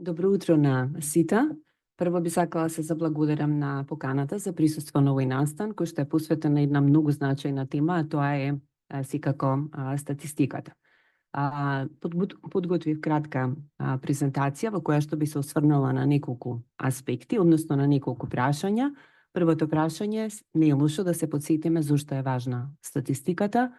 Добро утро на сите. Прво би сакала да се заблагодарам на поканата за присуство на овој настан, кој што е посветен на една многу значајна тема, а тоа е секако статистиката. Подготвив кратка презентација во која што би се осврнала на неколку аспекти, односно на неколку прашања. Првото прашање не е лошо да се потсетиме зошто е важна статистиката,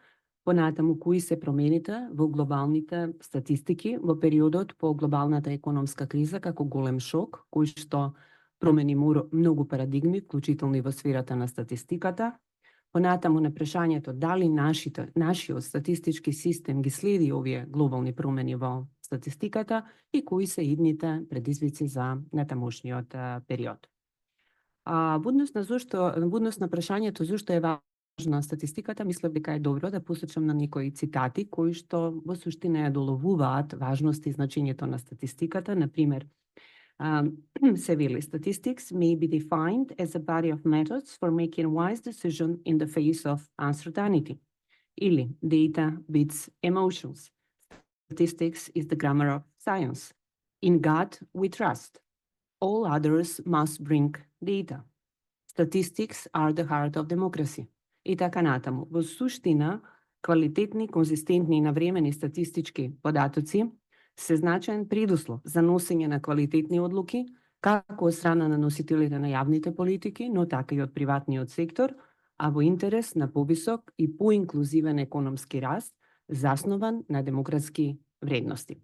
понатаму кои се промените во глобалните статистики во периодот по глобалната економска криза како голем шок, кој што промени многу парадигми, вклучително и во сферата на статистиката. Понатаму на прашањето дали нашиот статистички систем ги следи овие глобални промени во статистиката и кои се идните предизвици за натамошниот период. Во однос на прашањето зошто е важна статистиката, мислев дека е добро да посочам на некои цитати кои што во суштина ја доловуваат важност и значењето на статистиката. Например, се вели, statistics may be defined as a body of methods for making wise decisions in the face of uncertainty. Или data beats emotions. Statistics is the grammar of science. In God we trust. All others must bring data. Statistics are the heart of democracy. И така натаму. Во суштина, квалитетни, конзистентни и навремени статистички податоци се значаен предуслов за носење на квалитетни одлуки, како од страна на носителите на јавните политики, но така и од приватниот сектор, а во интерес на повисок и поинклузивен економски раст, заснован на демократски вредности.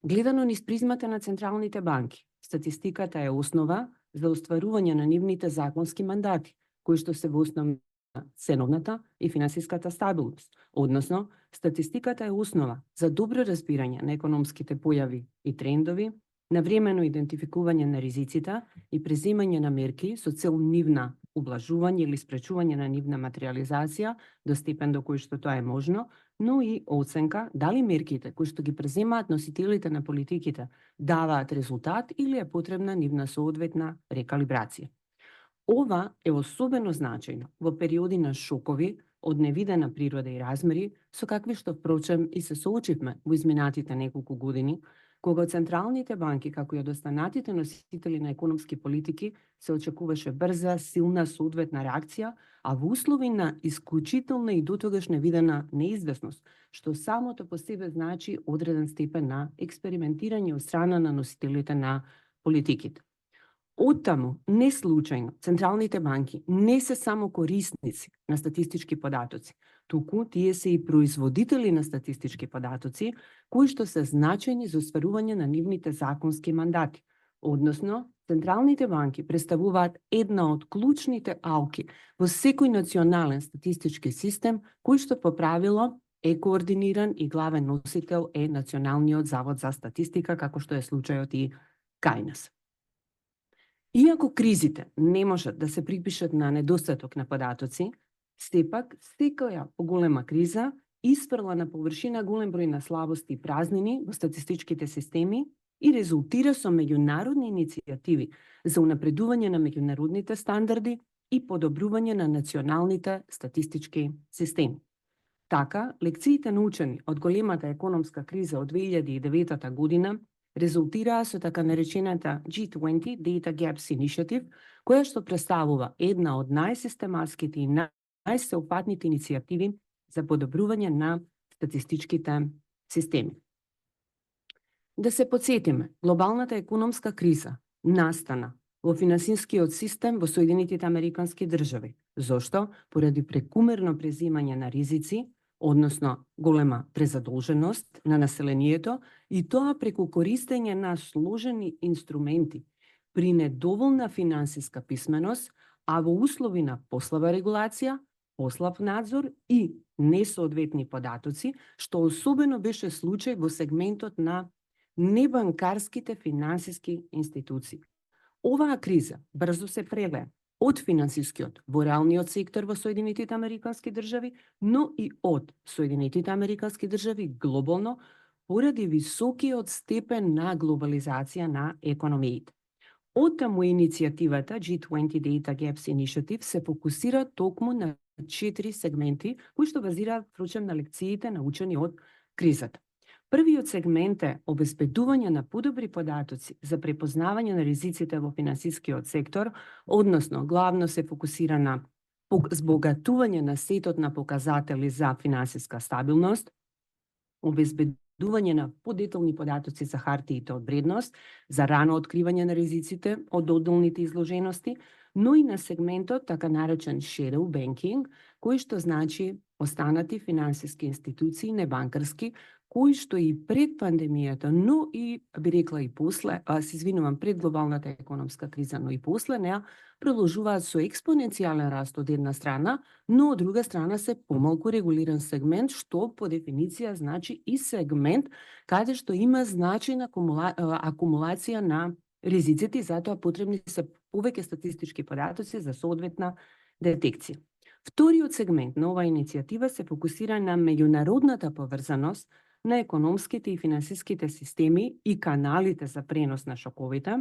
Гледано низ призмата на централните банки, статистиката е основа за остварување на нивните законски мандати, кои што се во основа на ценовната и финансиската стабилност. Односно, статистиката е основа за добро разбирање на економските појави и трендови, навремено идентификување на ризиците и преземање на мерки со цел нивна ублажување или спречување на нивна материализација до степен до кој што тоа е можно, но и оценка дали мерките кои што ги преземаат носителите на политиките даваат резултат или е потребна нивна соодветна рекалибрација. Ова е особено значајно во периоди на шокови од невидена природа и размери, со какви што впрочем и се соочивме во изминатите неколку години, кога централните банки, како и од останатите носители на економски политики, се очекуваше брза, силна соодветна реакција, а во услови на исклучителна и дотогаш невидена неизвестност, што самото по себе значи одреден степен на експериментирање од страна на носителите на политиките. Оттаму, не случајно, централните банки не се само корисници на статистички податоци, туку тие се и производители на статистички податоци, кои што се значајни за остварување на нивните законски мандати. Односно, централните банки представуваат една од клучните алки во секој национален статистички систем, кој што по правило е координиран и главен носител е Националниот завод за статистика, како што е случајот и кај нас. Иако кризите не можат да се припишат на недостаток на податоци, сепак секоја поголема криза испрла на површина голем број на слабости и празнини во статистичките системи и резултира со меѓународни иницијативи за унапредување на меѓународните стандарди и подобрување на националните статистички системи. Така, лекциите научени од големата економска криза од 2009 година резултираа со така наречената G20 Data Gaps Initiative, која што представува една од најсистематските и најсеопфатните иницијативи за подобрување на статистичките системи. Да се потсетиме, глобалната економска криза настана во финансискиот систем во Соединетите Американски држави. Зошто? Поради прекумерно преземање на ризици, односно голема презадолженост на населението и тоа преку користење на сложени инструменти при недоволна финансиска писменост, а во услови на послаба регулација, послаб надзор и несоодветни податоци, што особено беше случај во сегментот на небанкарските финансиски институции. Оваа криза брзо се прелеа од финансискиот во реалниот сектор во Соединетите Американски држави, но и од Соединетите Американски држави глобално, поради високиот степен на глобализација на економиите. Оттаму иницијативата G20 Data Gaps Initiative се фокусира токму на 4 сегменти, кои што базираат впрочем на лекциите научени од кризата. Првиот сегмент е обезбедување на подобри податоци за препознавање на ризиците во финансискиот сектор, односно главно се фокусира на збогатување на сетот на показатели за финансиска стабилност, обезбедување на подетални податоци за хартиите од вредност, за рано откривање на ризиците од одделните изложености, но и на сегментот така наречен shadow banking, кој што значи останати финансиски институции, небанкарски, кои што и пред пандемијата, но и, би рекла и после, се извинувам, пред глобалната економска криза, но и после неа, продолжуваат со експоненцијален раст од една страна, но од друга страна се помалку регулиран сегмент, што по дефиниција значи и сегмент каде што има значајна акумулација на ризиците и затоа потребни се повеќе статистички податоци за соодветна детекција. Вториот сегмент на оваа иницијатива се фокусира на меѓународната поврзаност на економските и финансиските системи и каналите за пренос на шоковите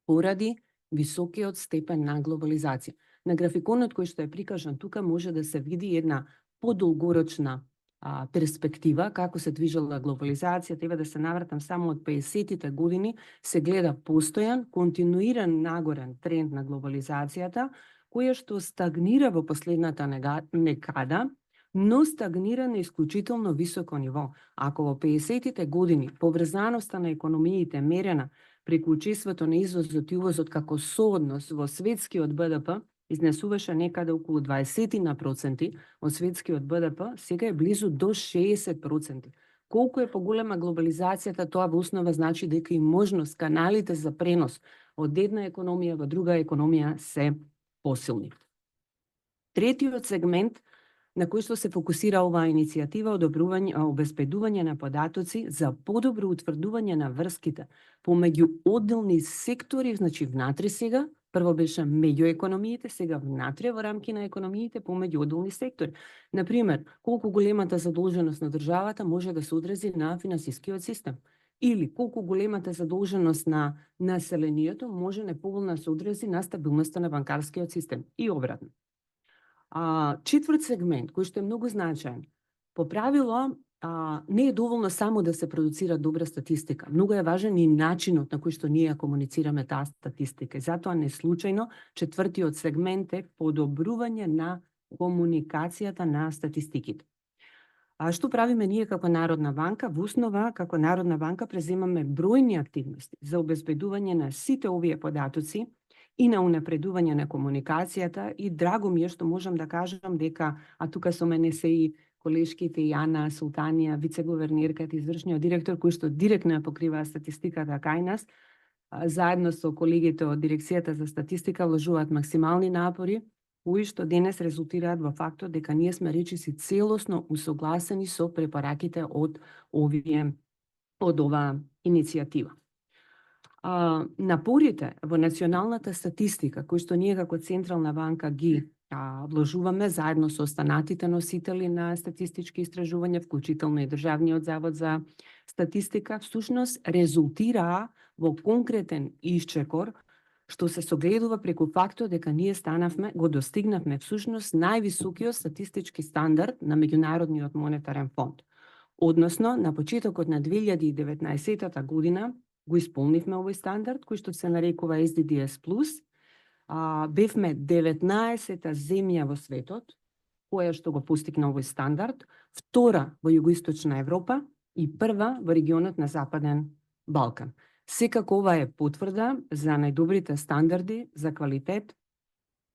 поради високиот степен на глобализација. На графиконот кој што е прикажан тука може да се види една подолгорочна перспектива како се движела глобализација. Треба да се навратам само од 50-тите години, се гледа постојан, континуиран нагорен тренд на глобализацијата, која што стагнира во последната некада, но стагнира на исклучително високо ниво. Ако во 50-тите години поврзаноста на економиите мерена преку учеството на извозот и увозот како сооднос во светскиот БДП изнесуваше некаде околу 20% од светскиот БДП, сега е близу до 60%. Колку е поголема глобализацијата, тоа во основа значи дека и можност каналите за пренос од една економија во друга економија се посилни. Третиот сегмент на кој што се фокусира оваа иницијатива обезбедување на податоци за подобро утврдување на врските помеѓу одделни сектори, значи внатре сега, прво беше меѓу економиите, сега внатре во рамки на економиите помеѓу одделни сектори. Например, колку големата задолженост на државата може да се одрази на финансискиот систем, или колку големата задолженост на населението може неповолно да се одрази на стабилноста на банкарскиот систем и обратно. Четврт сегмент, кој што е многу значаен, по правило не е доволно само да се продуцира добра статистика. Многу е важен и начинот на кој што ние комуницираме таа статистика. И затоа не случајно четвртиот сегмент е подобрување на комуникацијата на статистиките. Што правиме ние како Народна банка? Во основа, како Народна банка преземаме бројни активности за обезбедување на сите овие податоци и на унапредување на комуникацијата, и драго ми е што можам да кажам дека, тука со мене се и колешките Јана Султанија, вице-гувернерката, извршниот директор, кој што директно ја покрива статистиката кај нас, заедно со колегите од Дирекцијата за статистика вложуваат максимални напори, кои што денес резултираат во фактот дека ние сме речиси целосно усогласени со препораките од оваа иницијатива. Напорите во националната статистика, кои што ние како Централна банка ги вложуваме заедно со останатите носители на статистички истражувања, вклучително и Државниот завод за статистика, всушност резултираа во конкретен исчекор што се согледува преку фактот дека ние го достигнавме всушност највисокиот статистички стандард на Меѓународниот монетарен фонд. Односно, на почетокот на 2019 година го исполнивме овој стандард, кој што се нарекува SDDS+. Бевме 19-та земја во светот која што го постигна овој стандард, втора во Југоисточна Европа и прва во регионот на Западен Балкан. Секако ова е потврда за најдобрите стандарди за квалитет,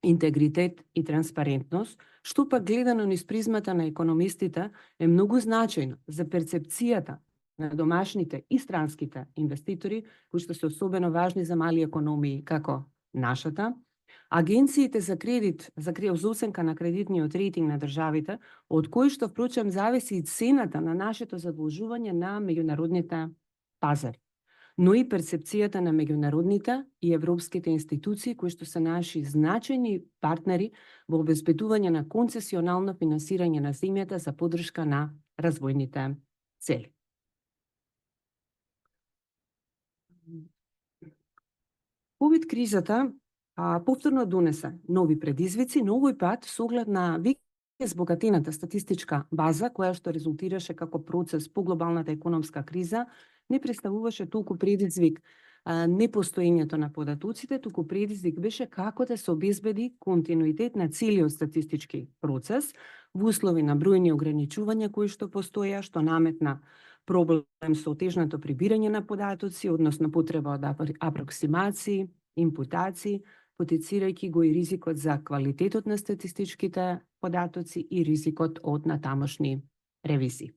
интегритет и транспарентност, што пак гледано низ призмата на економистите е многу значајно за перцепцијата на домашните и странските инвеститори, кои што се особено важни за мали економии како нашата. Агенциите за кредит, за оценка на кредитниот рейтинг на државите, од кои што впрочем зависи и цената на нашето задолжување на меѓународните пазари, но и перцепцијата на меѓународните и европските институции, кои што се наши значајни партнери во обезбедување на концесионално финансирање на земјата за поддршка на развојните цели. Ковид кризата повторно донесе нови предизвици, но овој пат со оглед на збогатената статистичка база, која што резултираше како процес по глобалната економска криза, не представуваше толку предизвик непостоењето на податоците, туку предизвик беше како да се обезбеди континуитет на целиот статистички процес во услови на бројни ограничувања кои што постоја, што наметна проблем со отежното прибирање на податоци, односно потреба од апроксимации, импутации, потицирајќи го и ризикот за квалитетот на статистичките податоци и ризикот од натамошни ревизии.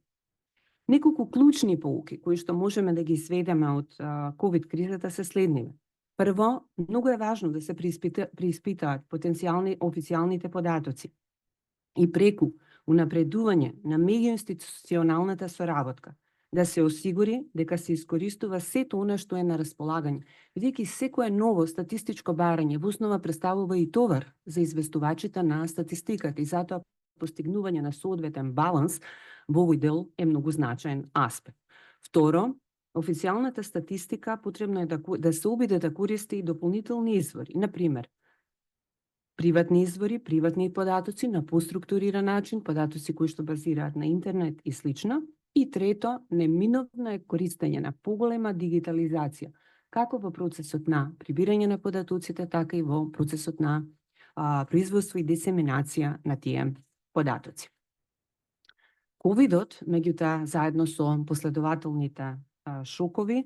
Неколку клучни поуки кои што можеме да ги изведеме од ковид кризата се следниве. Прво, многу е важно да се преиспитаат потенцијални официјалните податоци и преку унапредување на меѓуинституционалната соработка, да се осигури дека се искористува сето она што е на располагање, бидејќи секое ново статистичко барање во основа представува и товар за известувачите на статистиката и затоа постигнување на соодветен баланс во овој дел е многу значаен аспект. Второ, официјалната статистика потребно е да се обиде да користи и дополнителни извори, например, приватни извори, приватни податоци на поструктуриран начин, податоци кои што базираат на интернет и слично. И трето, неминовно е користење на поголема дигитализација, како во процесот на прибирање на податоците, така и во процесот на производство и дисеминација на тие податоци. Ковидот, меѓутоа, заедно со последователните шокови,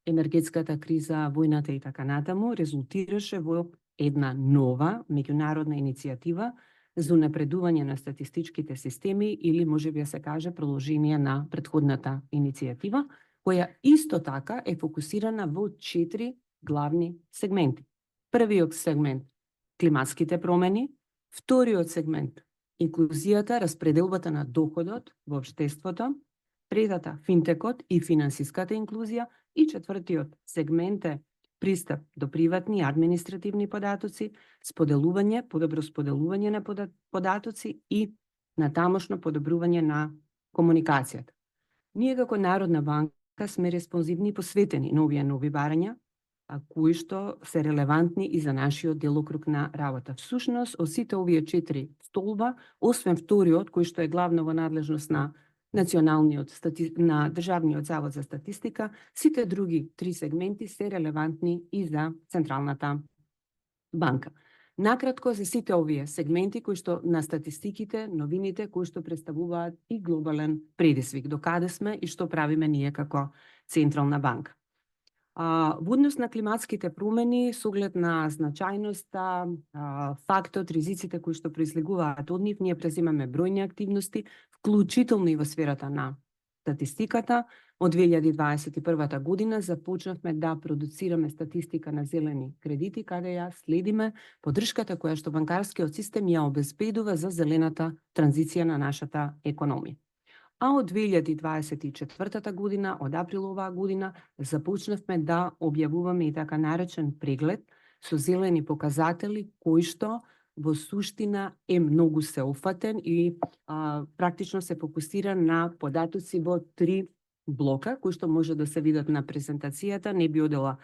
енергетската криза, војната и така натаму, резултираше во една нова меѓународна иницијатива за унапредување на статистичките системи или можеби да се каже продолжение на претходната иницијатива, која исто така е фокусирана во 4 главни сегменти. Првиот сегмент климатските промени, вториот сегмент инклузијата, распределбата на доходот во општеството, третата финтекот и финансиската инклузија и четвртиот сегмент е пристап до приватни и административни податоци, споделување, подобро споделување на податоци и натамошно подобрување на комуникацијата. Ние како Народна банка сме респонзивни и посветени на овие нови барања, кои што се релевантни и за нашиот делокруг на работа. Всушност, од сите овие 4 столба, освен вториот, кој што е главно во надлежност на на Државниот завод за статистика, сите други 3 сегменти се релевантни и за Централната банка. Накратко, за сите овие сегменти кои што на статистиките, новините кои што представуваат и глобален предизвик, до каде сме и што правиме ние како Централна банка. Во однос на климатските промени, со оглед на значајноста, фактот, ризиците кои што произлегуваат од нив, ние преземаме бројни активности, вклучително и во сферата на статистиката. Од 2021 година започнавме да продуцираме статистика на зелени кредити, каде ја следиме поддршката која што банкарскиот систем ја обезбедува за зелената транзиција на нашата економија. А од 2024 година, од април оваа година, започнавме да објавуваме и така наречен преглед со зелени показатели, кој што во суштина е многу сеопфатен и практично се фокусира на податоци во 3 блока, кои што може да се видат на презентацијата. Не би одела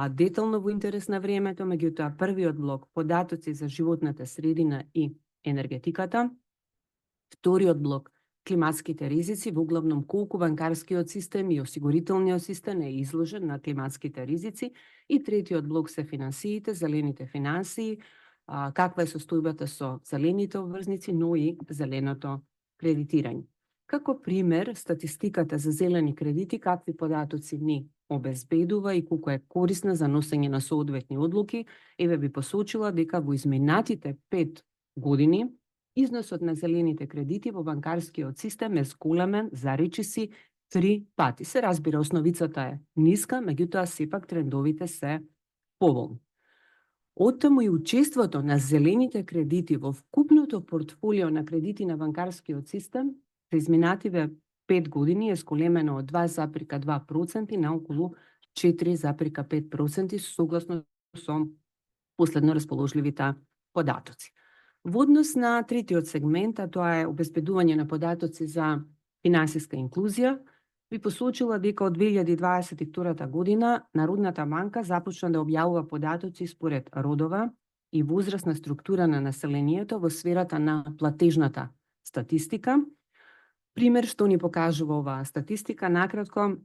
детално во интерес на времето, меѓутоа првиот блок податоци за животната средина и енергетиката, вториот блок климатските ризици, во главном колку банкарскиот систем и осигурителниот систем е изложен на климатските ризици, и третиот блок се финансиите, зелените финансии, каква е состојбата со зелените обврзници, но и зеленото кредитирање. Како пример, статистиката за зелени кредити, какви податоци ни обезбедува и колку е корисна за носење на соодветни одлуки, еве би посочила дека во изминатите 5 години износот на зелените кредити во банкарскиот систем е зголемен за речиси 3 пати. Се разбира, основицата е ниска, меѓутоа сепак трендовите се поволни. Оттаму и учеството на зелените кредити во вкупното портфолио на кредити на банкарскиот систем за изминативе 5 години е зголемено од 2,2% на околу 4,5% согласно со последно расположливите податоци. Во однос на третиот сегмент, а тоа е обезбедување на податоци за финансиска инклузија, би посочила дека од 2022 година Народната банка започна да објавува податоци според родова и возрастна структура на населението во сферата на платежната статистика. Пример што ни покажува оваа статистика, накратко,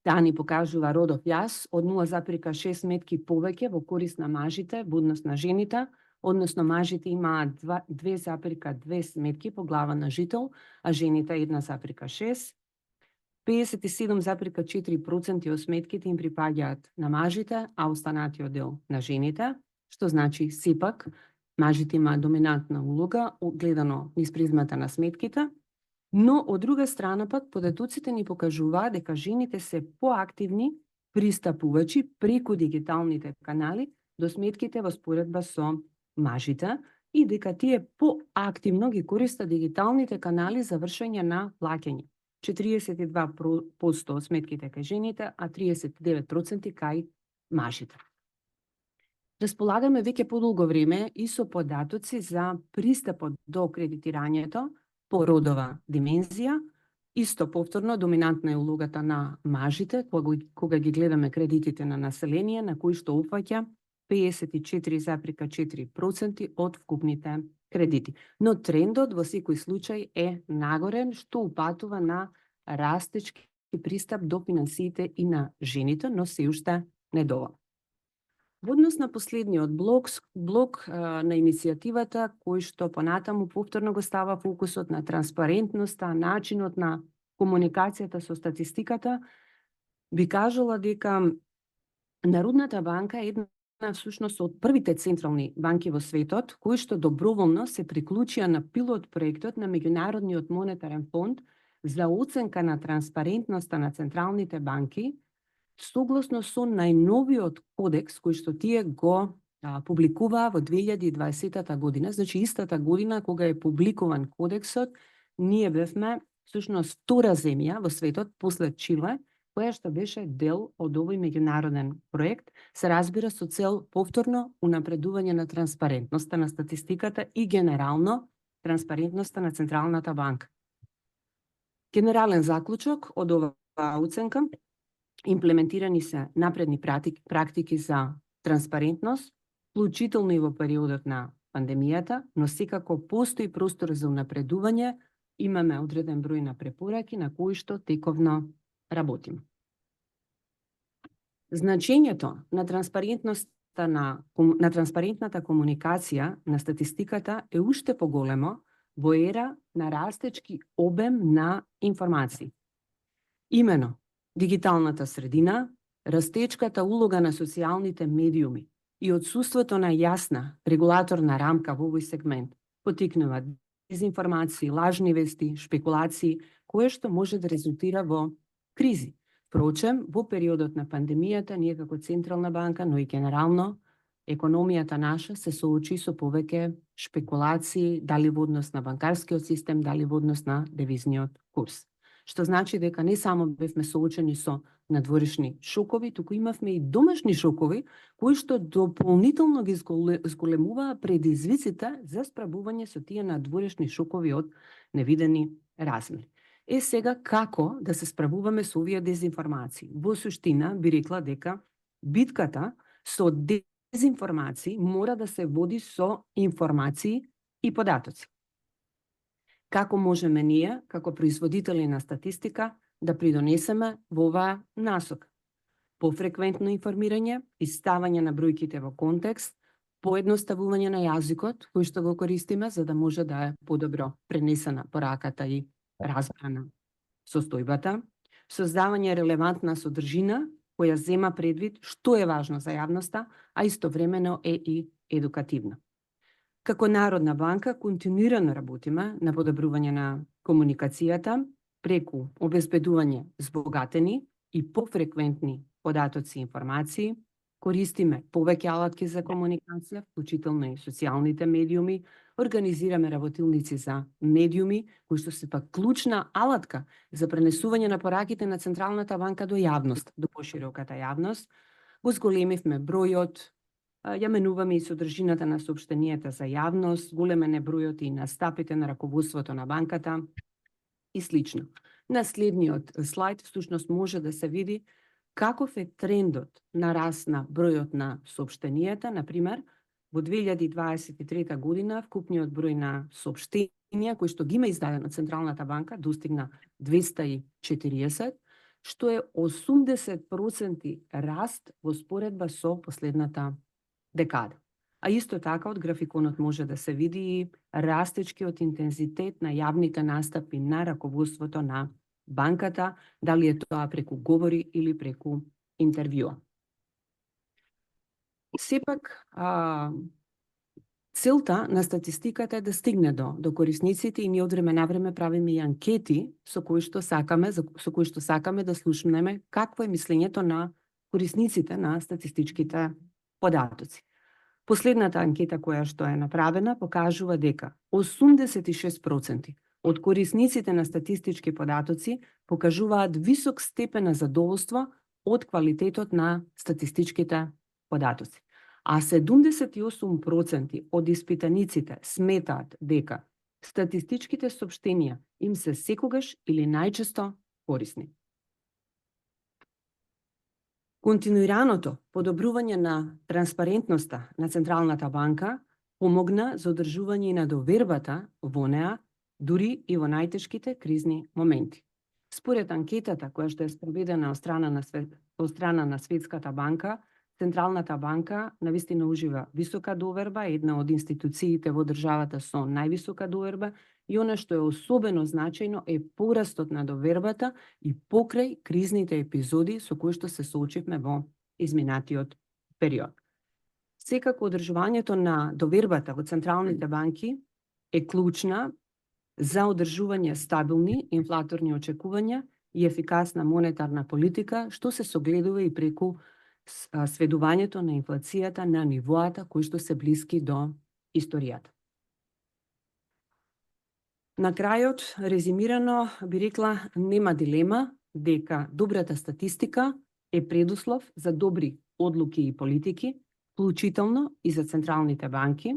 таа ни покажува родов јас од 0,6 метки повеќе во корист на мажите во однос на жените, односно мажите имаат 2,2 сметки по глава на жител, а жените 1,6. 57,4% од сметките им припаѓаат на мажите, а останатиот дел на жените, што значи сепак мажите имаат доминантна улога гледано низ призмата на сметките, но од друга страна пак податоците ни покажуваат дека жените се поактивни пристапувачи преку дигиталните канали до сметките во споредба со мажите и дека тие поактивно ги користат дигиталните канали за вршење на плаќање. 42% од сметките кај жените, а 39% кај мажите. Располагаме веќе подолго време и со податоци за пристапот до кредитирањето по родова димензија. Исто повторно доминантна е улогата на мажите кога ги гледаме кредитите на население, на кои што опфаќа 54,4% од вкупните кредити. Но трендот во секој случај е нагорен, што упатува на растечки пристап до финансиите и на жените, но се уште недоволно. Во однос на последниот блок на иницијативата, кој што понатаму повторно го става фокусот на транспарентноста, начинот на комуникацијата со статистиката, би кажала дека Народната банка е една всушност од првите централни банки во светот, кои што доброволно се приклучија на пилот проектот на Меѓународниот монетарен фонд за оценка на транспарентноста на централните банки, согласно со најновиот кодекс кој што тие го публикуваа во 2020 година, значи истата година кога е публикуван кодексот, ние бевме всушност втора земја во светот после Чиле, која што беше дел од овој меѓународен проект, се разбира со цел повторно унапредување на транспарентноста на статистиката и генерално транспарентноста на Централната банка. Генерален заклучок од оваа оценка: имплементирани се напредни практики за транспарентност, вклучително и во периодот на пандемијата, но секако постои простор за унапредување, имаме одреден број на препораки на кои што тековно работиме. Значењето на транспарентната комуникација на статистиката е уште поголемо во ера на растечки обем на информации. Имено, дигиталната средина, растечката улога на социјалните медиуми и отсуството на јасна регулаторна рамка во овој сегмент потикнуваат дезинформации, лажни вести, шпекулации, кое што може да резултира во кризи. Впрочем, во периодот на пандемијата, ние како Централна банка, но и генерално, економијата наша се соочи со повеќе шпекулации, дали во однос на банкарскиот систем, дали во однос на девизниот курс. Што значи дека не само бевме соочени со надворешни шокови, туку имавме и домашни шокови, кои што дополнително ги зголемуваа предизвиците за справување со тие надворешни шокови од невидени размери. Сега како да се справуваме со овие дезинформации? Во суштина би рекла дека битката со дезинформации мора да се води со информации и податоци. Како можеме ние, како производители на статистика, да придонесеме во оваа насока? Пофреквентно информирање, ставање на бројките во контекст, поедноставување на јазикот кој што го користиме за да може да е подобро пренесена пораката и разбрана состојбата, создавање релевантна содржина која зема предвид што е важно за јавноста, а истовремено е и едукативна. Како Народна банка континуирано работиме на подобрување на комуникацијата преку обезбедување збогатени и пофреквентни податоци и информации, користиме повеќе алатки за комуникација, вклучително и социјалните медиуми, организираме работилници за медиуми, кои што се пак клучна алатка за пренесување на пораките на Централната банка до јавност, до пошироката јавност. Го зголемивме бројот, ја менуваме и содржината на соопштенијата за јавност, големен е бројот и настапите на раководството на банката и слично. На следниот слайд всушност може да се види каков е трендот на раст на бројот на соопштенијата, например, во 2023 година вкупниот број на соопштенија кои што ги има издадено Централната банка достигна 240, што е 80% раст во споредба со последната декада. А исто така од графиконот може да се види и растечкиот интензитет на јавните настапи на раководството на банката, дали е тоа преку говори или преку интервјуа. Сепак, целта на статистиката е да стигне до корисниците и ние од време на време правиме и анкети со кои што сакаме да слушнеме какво е мислењето на корисниците на статистичките податоци. Последната анкета која што е направена покажува дека 86% од корисниците на статистички податоци покажуваат висок степен на задоволство од квалитетот на статистичките податоци. А 78% од испитаниците сметаат дека статистичките соопштенија им се секогаш или најчесто корисни. Континуираното подобрување на транспарентноста на Централната банка помогна за одржување и на довербата во неа, дури и во најтешките кризни моменти. Според анкетата која што е спроведена од страна на Светската банка, Централната банка навистина ужива висока доверба, една од институциите во државата со највисока доверба, и она што е особено значајно е порастот на довербата и покрај кризните епизоди со кои што се соочивме во изминатиот период. Секако одржувањето на довербата во централните банки е клучна за одржување стабилни инфлаторни очекувања и ефикасна монетарна политика, што се согледува и преку сведувањето на инфлацијата на нивоата кои што се блиски до историјата. На крајот, резимирано, би рекла, нема дилема дека добрата статистика е предуслов за добри одлуки и политики, вклучително и за централните банки.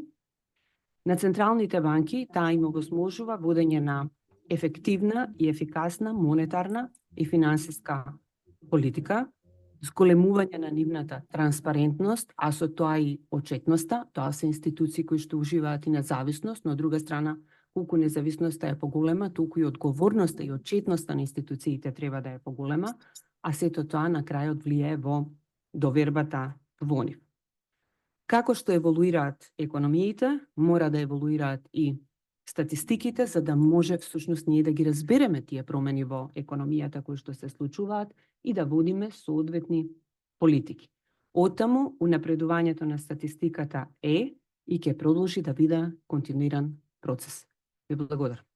На централните банки таа им овозможува водење на ефективна и ефикасна монетарна и финансиска политика, зголемување на нивната транспарентност, а со тоа и отчетноста. Тоа се институции кои што уживаат и независност, но од друга страна, колку независноста е поголема, толку и одговорноста и отчетноста на институциите треба да е поголема, а сето тоа на крајот влијае во довербата во нив. Како што еволуираат економиите, мора да еволуираат и статистиките, за да може всушност ние да ги разбереме тие промени во економијата кои што се случуваат и да водиме соодветни политики. Оттаму, унапредувањето на статистиката е и ќе продолжи да биде континуиран процес. Ви благодарам.